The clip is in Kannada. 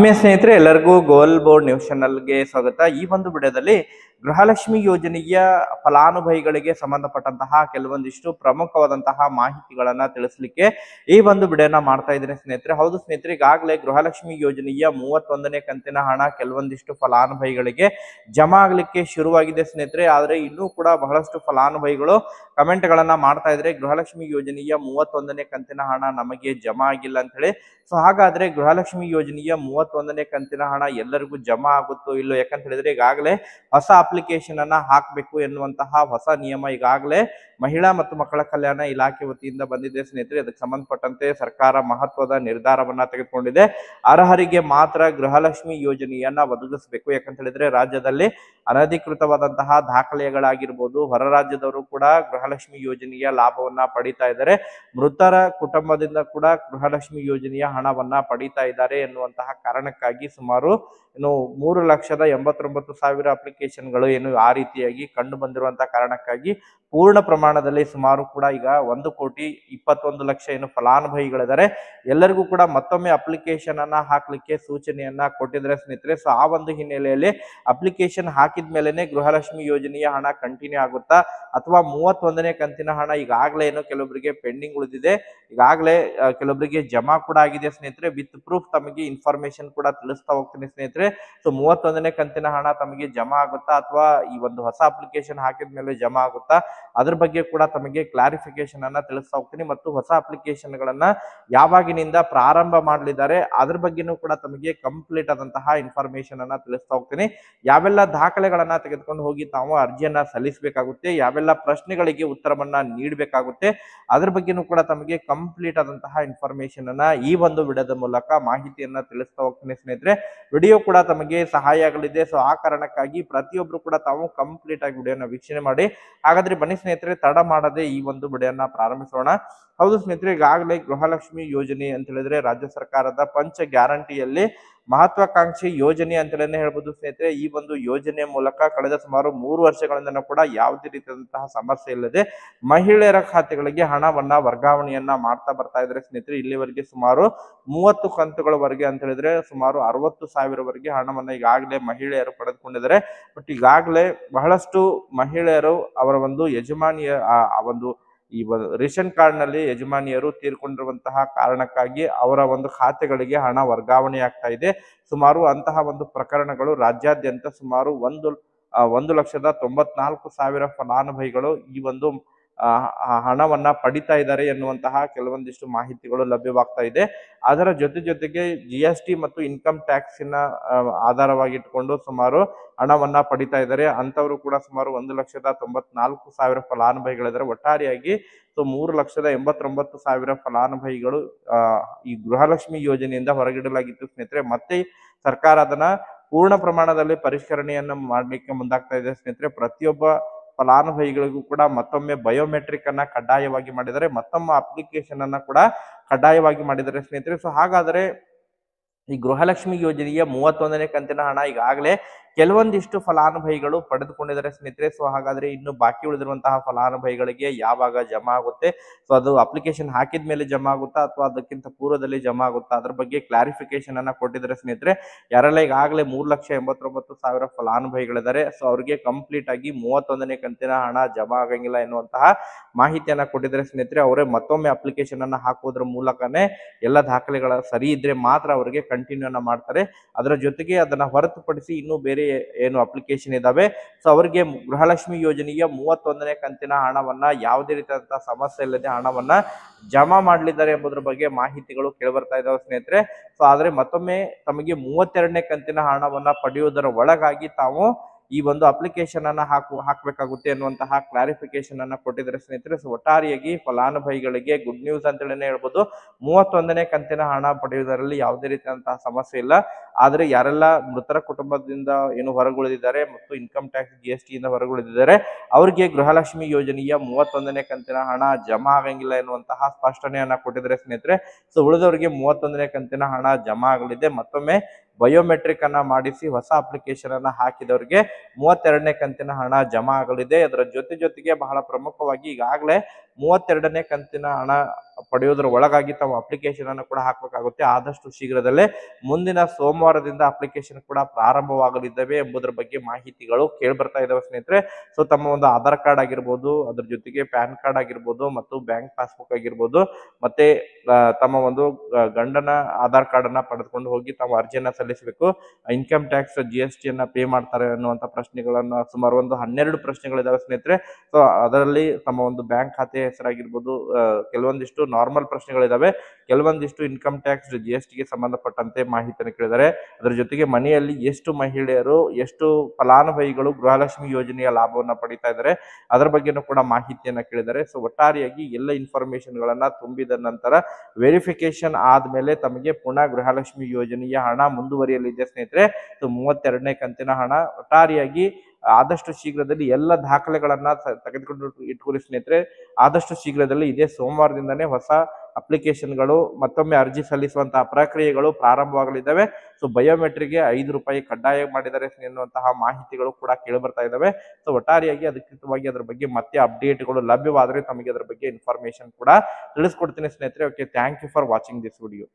ಸ್ನೇಹಿತರೆ ಎಲ್ಲರಿಗೂ ಗೋಲ್ ಬೋರ್ಡ್ ನ್ಯೂಸ್ ಚಾನಲ್ಗೆ ಸ್ವಾಗತ. ಈ ಒಂದು ವಿಡಿಯೋದಲ್ಲಿ ಗೃಹಲಕ್ಷ್ಮಿ ಯೋಜನೆಯ ಫಲಾನುಭವಿಗಳಿಗೆ ಸಂಬಂಧಪಟ್ಟಂತಹ ಕೆಲವೊಂದಿಷ್ಟು ಪ್ರಮುಖವಾದಂತಹ ಮಾಹಿತಿಗಳನ್ನ ತಿಳಿಸಲಿಕ್ಕೆ ಈ ಒಂದು ವಿಡಿಯೋನ ಮಾಡ್ತಾ ಇದ್ದೀನಿ ಸ್ನೇಹಿತರೆ. ಹೌದು ಸ್ನೇಹಿತರೆ, ಈಗಾಗಲೇ ಗೃಹಲಕ್ಷ್ಮಿ ಯೋಜನೆಯ 31ನೇ ಕಂತಿನ ಹಣ ಕೆಲವೊಂದಿಷ್ಟು ಫಲಾನುಭವಿಗಳಿಗೆ ಜಮಾ ಆಗ್ಲಿಕ್ಕೆ ಶುರುವಾಗಿದೆ ಸ್ನೇಹಿತರೆ. ಆದ್ರೆ ಇನ್ನೂ ಕೂಡ ಬಹಳಷ್ಟು ಫಲಾನುಭವಿಗಳು ಕಮೆಂಟ್ ಗಳನ್ನ ಮಾಡ್ತಾ ಇದ್ರೆ ಗೃಹಲಕ್ಷ್ಮಿ ಯೋಜನೆಯ 31ನೇ ಕಂತಿನ ಹಣ ನಮಗೆ ಜಮಾ ಆಗಿಲ್ಲ ಅಂತ ಹೇಳಿ. ಸೊ ಹಾಗಾದ್ರೆ ಗೃಹಲಕ್ಷ್ಮಿ ಯೋಜನೆಯ 31ನೇ ಕಂತಿನ ಹಣ ಎಲ್ಲರಿಗೂ ಜಮಾ ಆಗುತ್ತೋ ಇಲ್ಲೋ, ಯಾಕಂತ ಹೇಳಿದ್ರೆ ಈಗಾಗಲೇ ಹೊಸ ಅಪ್ಲಿಕೇಶನ್ ಅನ್ನ ಹಾಕಬೇಕು ಎನ್ನುವಂತಹ ಹೊಸ ನಿಯಮ ಈಗಾಗಲೇ ಮಹಿಳಾ ಮತ್ತು ಮಕ್ಕಳ ಕಲ್ಯಾಣ ಇಲಾಖೆ ವತಿಯಿಂದ ಬಂದಿದೆ ಸ್ನೇಹಿತರೆ. ಅದಕ್ಕೆ ಸಂಬಂಧಪಟ್ಟಂತೆ ಸರ್ಕಾರ ಮಹತ್ವದ ನಿರ್ಧಾರವನ್ನ ತೆಗೆದುಕೊಂಡಿದೆ. ಅರ್ಹರಿಗೆ ಮಾತ್ರ ಗೃಹಲಕ್ಷ್ಮಿ ಯೋಜನೆಯನ್ನ ಒದಗಿಸಬೇಕು. ಯಾಕಂತ ಹೇಳಿದ್ರೆ ರಾಜ್ಯದಲ್ಲಿ ಅನಧಿಕೃತವಾದಂತಹ ದಾಖಲೆಗಳಾಗಿರ್ಬೋದು, ಹೊರ ರಾಜ್ಯದವರು ಕೂಡ ಗೃಹಲಕ್ಷ್ಮಿ ಯೋಜನೆಯ ಲಾಭವನ್ನ ಪಡಿತಾ ಇದ್ದಾರೆ. ಮೃತರ ಕುಟುಂಬದಿಂದ ಕೂಡ ಗೃಹಲಕ್ಷ್ಮಿ ಯೋಜನೆಯ ಹಣವನ್ನ ಪಡಿತಾ ಇದ್ದಾರೆ ಎನ್ನುವಂತಹ ಕಾರಣಕ್ಕಾಗಿ ಸುಮಾರು 3,89,000 ಅಪ್ಲಿಕೇಶನ್ಗಳು ಏನು ಆ ರೀತಿಯಾಗಿ ಕಂಡು ಬಂದಿರುವಂತಹ ಕಾರಣಕ್ಕಾಗಿ ಪೂರ್ಣ ಪ್ರಮಾಣದಲ್ಲಿ ಸುಮಾರು ಕೂಡ ಈಗ 1,21,00,000 ಏನು ಫಲಾನುಭವಿಗಳಿದ್ದಾರೆ. ಎಲ್ಲರಿಗೂ ಕೂಡ ಮತ್ತೊಮ್ಮೆ ಅಪ್ಲಿಕೇಶನ್ ಅನ್ನ ಹಾಕ್ಲಿಕ್ಕೆ ಸೂಚನೆಯನ್ನ ಕೊಟ್ಟಿದ್ರೆ ಸ್ನೇಹಿತರೆ. ಸೊ ಆ ಒಂದು ಹಿನ್ನೆಲೆಯಲ್ಲಿ ಅಪ್ಲಿಕೇಶನ್ ಹಾಕಿದ ಮೇಲೆನೆ ಗೃಹಲಕ್ಷ್ಮಿ ಯೋಜನೆಯ ಹಣ ಕಂಟಿನ್ಯೂ ಆಗುತ್ತಾ ಅಥವಾ 31ನೇ ಕಂತಿನ ಹಣ ಈಗಾಗಲೇ ಏನು ಕೆಲವೊಬ್ಬರಿಗೆ ಪೆಂಡಿಂಗ್ ಉಳಿದಿದೆ, ಈಗಾಗಲೇ ಕೆಲವೊಬ್ಬರಿಗೆ ಜಮಾ ಕೂಡ ಆಗಿದೆ ಸ್ನೇಹಿತರೆ. ವಿತ್ ಪ್ರೂಫ್ ತಮಗೆ ಇನ್ಫಾರ್ಮೇಶನ್ ಕೂಡ ತಿಳಿಸ್ತಾ ಹೋಗ್ತೀನಿ ಸ್ನೇಹಿತರೆ. ಸೊ 31ನೇ ಕಂತಿನ ಹಣ ತಮಗೆ ಜಮಾ ಆಗುತ್ತಾ ಅಥವಾ ಈ ಒಂದು ಹೊಸ ಅಪ್ಲಿಕೇಶನ್ ಹಾಕಿದ ಮೇಲೆ ಜಮಾ ಆಗುತ್ತಾ, ಅದ್ರ ಬಗ್ಗೆ ಕೂಡ ತಮಗೆ ಕ್ಲಾರಿಫಿಕೇಶನ್ ಅನ್ನ ತಿಳಿಸ್ತಾ ಹೋಗ್ತೀನಿ. ಮತ್ತು ಹೊಸ ಅಪ್ಲಿಕೇಶನ್ ಗಳನ್ನ ಯಾವಾಗಿನಿಂದ ಪ್ರಾರಂಭ ಮಾಡಲಿದ್ದಾರೆ ಅದ್ರ ಬಗ್ಗೆನೂ ಕೂಡ ತಮಗೆ ಕಂಪ್ಲೀಟ್ ಆದಂತಹ ಇನ್ಫಾರ್ಮೇಶನ್ ಅನ್ನ ತಿಳಿಸ್ತಾ ಹೋಗ್ತೀನಿ. ಯಾವೆಲ್ಲ ದಾಖಲೆಗಳನ್ನ ತೆಗೆದುಕೊಂಡು ಹೋಗಿ ತಾವು ಅರ್ಜಿಯನ್ನ ಸಲ್ಲಿಸಬೇಕಾಗುತ್ತೆ, ಯಾವೆಲ್ಲ ಪ್ರಶ್ನೆಗಳಿಗೆ ಉತ್ತರವನ್ನ ನೀಡಬೇಕಾಗುತ್ತೆ, ಅದ್ರ ಬಗ್ಗೆನೂ ಕೂಡ ತಮಗೆ ಕಂಪ್ಲೀಟ್ ಆದಂತಹ ಇನ್ಫಾರ್ಮೇಶನ್ ಅನ್ನ ಈ ಒಂದು ವಿಡಿಯೋದ ಮೂಲಕ ಮಾಹಿತಿಯನ್ನ ತಿಳಿಸ್ತಾ ಹೋಗ್ತೀನಿ ಸ್ನೇಹಿತರೆ. ವಿಡಿಯೋ ಕೂಡ ತಮಗೆ ಸಹಾಯ ಆಗಲಿದೆ. ಸೊ ಆ ಕಾರಣಕ್ಕಾಗಿ ಪ್ರತಿಯೊಬ್ರು ಕೂಡ ತಾವು ಕಂಪ್ಲೀಟ್ ಆಗಿ ವಿಡಿಯೋನ ವೀಕ್ಷಣೆ ಮಾಡಿ. ಹಾಗಾದ್ರೆ ಬನ್ನಿ ಸ್ನೇಹಿತರೆ, ತಡ ಮಾಡದೆ ಈ ಒಂದು ವಿಡಿಯೋನ ಪ್ರಾರಂಭಿಸೋಣ. ಹೌದು ಸ್ನೇಹಿತರೆ, ಈಗಾಗಲೇ ಗೃಹಲಕ್ಷ್ಮಿ ಯೋಜನೆ ಅಂತ ಹೇಳಿದ್ರೆ ರಾಜ್ಯ ಸರ್ಕಾರದ ಪಂಚ ಗ್ಯಾರಂಟಿಯಲ್ಲಿ ಮಹತ್ವಾಕಾಂಕ್ಷಿ ಯೋಜನೆ ಅಂತಲೇ ಹೇಳ್ಬೋದು ಸ್ನೇಹಿತರೆ. ಈ ಒಂದು ಯೋಜನೆ ಮೂಲಕ ಕಳೆದ ಸುಮಾರು 3 ವರ್ಷಗಳಿಂದ ಕೂಡ ಯಾವುದೇ ರೀತಿಯಾದಂತಹ ಸಮಸ್ಯೆ ಇಲ್ಲದೆ ಮಹಿಳೆಯರ ಖಾತೆಗಳಿಗೆ ಹಣವನ್ನ ವರ್ಗಾವಣೆಯನ್ನ ಮಾಡ್ತಾ ಬರ್ತಾ ಇದ್ರೆ ಸ್ನೇಹಿತರೆ. ಇಲ್ಲಿವರೆಗೆ ಸುಮಾರು 30 ಕಂತುಗಳವರೆಗೆ ಅಂತ ಹೇಳಿದ್ರೆ ಸುಮಾರು 60,000ವರೆಗೆ ಹಣವನ್ನ ಈಗಾಗಲೇ ಮಹಿಳೆಯರು ಪಡೆದುಕೊಂಡಿದ್ದಾರೆ. ಬಟ್ ಈಗಾಗಲೇ ಬಹಳಷ್ಟು ಮಹಿಳೆಯರು ಅವರ ಒಂದು ಯಜಮಾನಿಯ ಒಂದು ಈ ರೇಷನ್ ಕಾರ್ಡ್ ನಲ್ಲಿ ಯಜಮಾನಿಯರು ತೀರ್ಕೊಂಡಿರುವಂತಹ ಕಾರಣಕ್ಕಾಗಿ ಅವರ ಒಂದು ಖಾತೆಗಳಿಗೆ ಹಣ ವರ್ಗಾವಣೆ ಆಗ್ತಾ ಇದೆ. ಸುಮಾರು ಅಂತಹ ಒಂದು ಪ್ರಕರಣಗಳು ರಾಜ್ಯಾದ್ಯಂತ ಸುಮಾರು 1,94,000 ಫಲಾನುಭವಿಗಳು ಈ ಒಂದು ಹಣವನ್ನ ಪಡಿತಾ ಇದ್ದಾರೆ ಎನ್ನುವಂತಹ ಕೆಲವೊಂದಿಷ್ಟು ಮಾಹಿತಿಗಳು ಲಭ್ಯವಾಗ್ತಾ ಇದೆ. ಅದರ ಜೊತೆಗೆ GST ಮತ್ತು ಇನ್ಕಮ್ ಟ್ಯಾಕ್ಸಿನ ಆಧಾರವಾಗಿಟ್ಟುಕೊಂಡು ಸುಮಾರು ಹಣವನ್ನ ಪಡಿತಾ ಇದ್ದಾರೆ. ಅಂತವರು ಕೂಡ ಸುಮಾರು 1,94,000 ಫಲಾನುಭವಿಗಳಿದ್ದಾರೆ. ಒಟ್ಟಾರೆಯಾಗಿ 3,89,000 ಫಲಾನುಭವಿಗಳು ಈ ಗೃಹಲಕ್ಷ್ಮಿ ಯೋಜನೆಯಿಂದ ಹೊರಗಿಡಲಾಗಿತ್ತು ಸ್ನೇಹಿತರೆ. ಮತ್ತೆ ಸರ್ಕಾರ ಅದನ್ನ ಪೂರ್ಣ ಪ್ರಮಾಣದಲ್ಲಿ ಪರಿಷ್ಕರಣೆಯನ್ನ ಮಾಡ್ಲಿಕ್ಕೆ ಮುಂದಾಗ್ತಾ ಇದೆ ಸ್ನೇಹಿತರೆ. ಪ್ರತಿಯೊಬ್ಬ ಫಲಾನುಭವಿಗಳಿಗೂ ಕೂಡ ಮತ್ತೊಮ್ಮೆ ಬಯೋಮೆಟ್ರಿಕ್ ಅನ್ನ ಕಡ್ಡಾಯವಾಗಿ ಮಾಡಿದರೆ, ಮತ್ತೊಮ್ಮೆ ಅಪ್ಲಿಕೇಶನ್ ಅನ್ನ ಕೂಡ ಕಡ್ಡಾಯವಾಗಿ ಮಾಡಿದ್ದಾರೆ ಸ್ನೇಹಿತರೆ. ಸೊ ಹಾಗಾದ್ರೆ ಈ ಗೃಹಲಕ್ಷ್ಮಿ ಯೋಜನೆಯ 31ನೇ ಕಂತಿನ ಹಣ ಈಗಾಗಲೇ ಕೆಲವೊಂದಿಷ್ಟು ಫಲಾನುಭವಿಗಳು ಪಡೆದುಕೊಂಡಿದ್ದಾರೆ ಸ್ನೇಹಿತರೆ. ಸೊ ಹಾಗಾದ್ರೆ ಇನ್ನು ಬಾಕಿ ಉಳಿದಿರುವಂತಹ ಫಲಾನುಭವಿಗಳಿಗೆ ಯಾವಾಗ ಜಮಾ ಆಗುತ್ತೆ, ಸೊ ಅದು ಅಪ್ಲಿಕೇಶನ್ ಹಾಕಿದ ಮೇಲೆ ಜಮಾ ಆಗುತ್ತಾ ಅಥವಾ ಅದಕ್ಕಿಂತ ಪೂರ್ವದಲ್ಲಿ ಜಮಾ ಆಗುತ್ತಾ, ಅದ್ರ ಬಗ್ಗೆ ಕ್ಲಾರಿಫಿಕೇಶನ್ ಅನ್ನ ಕೊಟ್ಟಿದ್ದಾರೆ ಸ್ನೇಹಿತರೆ. ಯಾರೆಲ್ಲ ಈಗಾಗಲೇ 3,89,000 ಫಲಾನುಭವಿಗಳಿದ್ದಾರೆ, ಸೊ ಅವ್ರಿಗೆ ಕಂಪ್ಲೀಟ್ ಆಗಿ 31ನೇ ಕಂತಿನ ಹಣ ಜಮಾ ಆಗಂಗಿಲ್ಲ ಎನ್ನುವಂತಹ ಮಾಹಿತಿಯನ್ನ ಕೊಟ್ಟಿದ್ದಾರೆ ಸ್ನೇಹಿತರೆ. ಅವರೇ ಮತ್ತೊಮ್ಮೆ ಅಪ್ಲಿಕೇಶನ್ ಅನ್ನ ಹಾಕುವುದರ ಮೂಲಕನೇ ಎಲ್ಲ ದಾಖಲೆಗಳ ಸರಿ ಇದ್ರೆ ಮಾತ್ರ ಅವರಿಗೆ ಕಂಟಿನ್ಯೂ ಅನ್ನ ಮಾಡ್ತಾರೆ. ಅದರ ಜೊತೆಗೆ ಅದನ್ನ ಹೊರತುಪಡಿಸಿ ಇನ್ನು ಬೇರೆ ಏನು ಅಪ್ಲಿಕೇಶನ್ ಇದಾವೆ, ಸೊ ಅವರಿಗೆ ಗೃಹಲಕ್ಷ್ಮಿ ಯೋಜನೆಯ 31ನೇ ಕಂತಿನ ಹಣವನ್ನ ಯಾವುದೇ ರೀತಿಯಾದಂತಹ ಸಮಸ್ಯೆ ಇಲ್ಲದೆ ಹಣವನ್ನ ಜಮಾ ಮಾಡಲಿದ್ದಾರೆ ಎಂಬುದರ ಬಗ್ಗೆ ಮಾಹಿತಿಗಳು ಕೇಳಿಬರ್ತಾ ಇದಾವೆ ಸ್ನೇಹಿತರೆ. ಸೊ ಆದ್ರೆ ಮತ್ತೊಮ್ಮೆ ತಮಗೆ 32ನೇ ಕಂತಿನ ಹಣವನ್ನ ಪಡೆಯುವುದರ ಒಳಗಾಗಿ ತಾವು ಈ ಒಂದು ಅಪ್ಲಿಕೇಶನ್ ಅನ್ನ ಹಾಕಬೇಕಾಗುತ್ತೆ ಅನ್ನುವಂತಹ ಕ್ಲಾರಿಫಿಕೇಶನ್ ಅನ್ನ ಕೊಟ್ಟಿದ್ದಾರೆ ಸ್ನೇಹಿತರೆ. ಸೊ ಒಟ್ಟಾರೆಯಾಗಿ ಫಲಾನುಭವಿಗಳಿಗೆ ಗುಡ್ ನ್ಯೂಸ್ ಅಂತೇಳಿ ಹೇಳ್ಬೋದು. 31ನೇ ಕಂತಿನ ಹಣ ಪಡೆಯುವುದರಲ್ಲಿ ಯಾವುದೇ ರೀತಿಯಾದಂತಹ ಸಮಸ್ಯೆ ಇಲ್ಲ. ಆದ್ರೆ ಯಾರೆಲ್ಲ ಮೃತರ ಕುಟುಂಬದಿಂದ ಏನು ಹೊರಗುಳಿದಿದ್ದಾರೆ ಮತ್ತು ಇನ್ಕಮ್ ಟ್ಯಾಕ್ಸ್ GST ಇಂದ ಹೊರಗುಳಿದಿದ್ದಾರೆ ಅವರಿಗೆ ಗೃಹಲಕ್ಷ್ಮಿ ಯೋಜನೆಯ 31ನೇ ಕಂತಿನ ಹಣ ಜಮಾ ಆಗಂಗಿಲ್ಲ ಎನ್ನುವಂತಹ ಸ್ಪಷ್ಟನೆಯನ್ನ ಕೊಟ್ಟಿದ್ದಾರೆ ಸ್ನೇಹಿತರೆ. ಸೊ ಉಳಿದವರಿಗೆ 31ನೇ ಕಂತಿನ ಹಣ ಜಮಾ ಆಗಲಿದೆ. ಮತ್ತೊಮ್ಮೆ ಬಯೋಮೆಟ್ರಿಕ್ ಅನ್ನ ಮಾಡಿಸಿ ಹೊಸ ಅಪ್ಲಿಕೇಶನ್ ಅನ್ನ ಹಾಕಿದವರಿಗೆ 32ನೇ ಕಂತಿನ ಹಣ ಜಮಾ ಆಗಲಿದೆ. ಅದರ ಜೊತೆಗೆ ಬಹಳ ಪ್ರಮುಖವಾಗಿ ಈಗಾಗಲೇ 32ನೇ ಕಂತಿನ ಹಣ ಪಡೆಯೋದ್ರ ಒಳಗಾಗಿ ತಾವು ಅಪ್ಲಿಕೇಶನ್ ಅನ್ನು ಕೂಡ ಹಾಕಬೇಕಾಗುತ್ತೆ. ಆದಷ್ಟು ಶೀಘ್ರದಲ್ಲೇ ಮುಂದಿನ ಸೋಮವಾರದಿಂದ ಅಪ್ಲಿಕೇಶನ್ ಕೂಡ ಪ್ರಾರಂಭವಾಗಲಿದ್ದಾವೆ ಎಂಬುದರ ಬಗ್ಗೆ ಮಾಹಿತಿಗಳು ಕೇಳಿ ಬರ್ತಾ ಇದಾವೆ ಸ್ನೇಹಿತರೆ. ಸೊ ತಮ್ಮ ಒಂದು ಆಧಾರ್ ಕಾರ್ಡ್ ಆಗಿರ್ಬೋದು, ಅದ್ರ ಜೊತೆಗೆ ಪ್ಯಾನ್ ಕಾರ್ಡ್ ಆಗಿರ್ಬೋದು ಮತ್ತು ಬ್ಯಾಂಕ್ ಪಾಸ್ಬುಕ್ ಆಗಿರ್ಬೋದು, ಮತ್ತೆ ತಮ್ಮ ಒಂದು ಗಂಡನ ಆಧಾರ್ ಕಾರ್ಡ್ ಅನ್ನ ಪಡೆದುಕೊಂಡು ಹೋಗಿ ತಾವು ಅರ್ಜಿಯನ್ನ ಸಲ್ಲಿಸಬೇಕು. ಇನ್ಕಮ್ ಟ್ಯಾಕ್ಸ್ GST ಅನ್ನ ಪೇ ಮಾಡ್ತಾರೆ ಅನ್ನುವಂತ ಪ್ರಶ್ನೆಗಳನ್ನ ಸುಮಾರು ಒಂದು 12 ಪ್ರಶ್ನೆಗಳಿದಾವೆ ಸ್ನೇಹಿತರೆ. ಸೊ ಅದರಲ್ಲಿ ತಮ್ಮ ಒಂದು ಬ್ಯಾಂಕ್ ಖಾತೆ ಹೆಸರಾಗಿರ್ಬೋದು, ಕೆಲವೊಂದಿಷ್ಟು ನಾರ್ಮಲ್ ಪ್ರಶ್ನೆಗಳಿದಾವೆ, ಕೆಲವೊಂದಿಷ್ಟು ಇನ್ಕಮ್ ಟ್ಯಾಕ್ಸ್ GST ಗೆ ಸಂಬಂಧಪಟ್ಟಂತೆ ಮಾಹಿತಿಯನ್ನು ಕೇಳಿದ್ದಾರೆ. ಅದರ ಜೊತೆಗೆ ಮನೆಯಲ್ಲಿ ಎಷ್ಟು ಮಹಿಳೆಯರು, ಎಷ್ಟು ಫಲಾನುಭವಿಗಳು ಗೃಹಲಕ್ಷ್ಮಿ ಯೋಜನೆಯ ಲಾಭವನ್ನ ಪಡಿತಾ ಇದ್ದಾರೆ ಅದರ ಬಗ್ಗೆನೂ ಕೂಡ ಮಾಹಿತಿಯನ್ನ ಕೇಳಿದ್ದಾರೆ. ಸೊ ಒಟ್ಟಾರೆಯಾಗಿ ಎಲ್ಲ ಇನ್ಫಾರ್ಮೇಶನ್ ಗಳನ್ನ ತುಂಬಿದ ನಂತರ ವೆರಿಫಿಕೇಶನ್ ಆದ್ಮೇಲೆ ತಮಗೆ ಪುನಃ ಗೃಹಲಕ್ಷ್ಮಿ ಯೋಜನೆಯ ಹಣ ಮುಂದುವರಿಯಲಿದೆ ಸ್ನೇಹಿತರೆ. ಸೊ 32ನೇ ಕಂತಿನ ಹಣ ಒಟ್ಟಾರೆಯಾಗಿ ಆದಷ್ಟು ಶೀಘ್ರದಲ್ಲಿ ಎಲ್ಲ ದಾಖಲೆಗಳನ್ನ ತೆಗೆದುಕೊಂಡು ಇಟ್ಕೊಳ್ಳಿ ಸ್ನೇಹಿತರೆ. ಆದಷ್ಟು ಶೀಘ್ರದಲ್ಲಿ ಇದೇ ಸೋಮವಾರದಿಂದನೇ ಹೊಸ ಅಪ್ಲಿಕೇಶನ್ಗಳು ಮತ್ತೊಮ್ಮೆ ಅರ್ಜಿ ಸಲ್ಲಿಸುವಂತಹ ಪ್ರಕ್ರಿಯೆಗಳು ಪ್ರಾರಂಭವಾಗಲಿದ್ದಾವೆ. ಸೊ ಬಯೋಮೆಟ್ರಿಗೆ ₹5 ಕಡ್ಡಾಯ ಮಾಡಿದ್ದಾರೆ ಎನ್ನುವಂತಹ ಮಾಹಿತಿಗಳು ಕೂಡ ಕೇಳಿ ಬರ್ತಾ ಇದ್ದಾವೆ. ಸೊ ಒಟ್ಟಾರೆಯಾಗಿ ಅಧಿಕೃತವಾಗಿ ಅದರ ಬಗ್ಗೆ ಮತ್ತೆ ಅಪ್ಡೇಟ್ಗಳು ಲಭ್ಯವಾದರೆ ತಮಗೆ ಅದರ ಬಗ್ಗೆ ಇನ್ಫಾರ್ಮೇಶನ್ ಕೂಡ ತಿಳಿಸ್ಕೊಡ್ತೀನಿ ಸ್ನೇಹಿತರೆ. Okay, thank you for watching this video.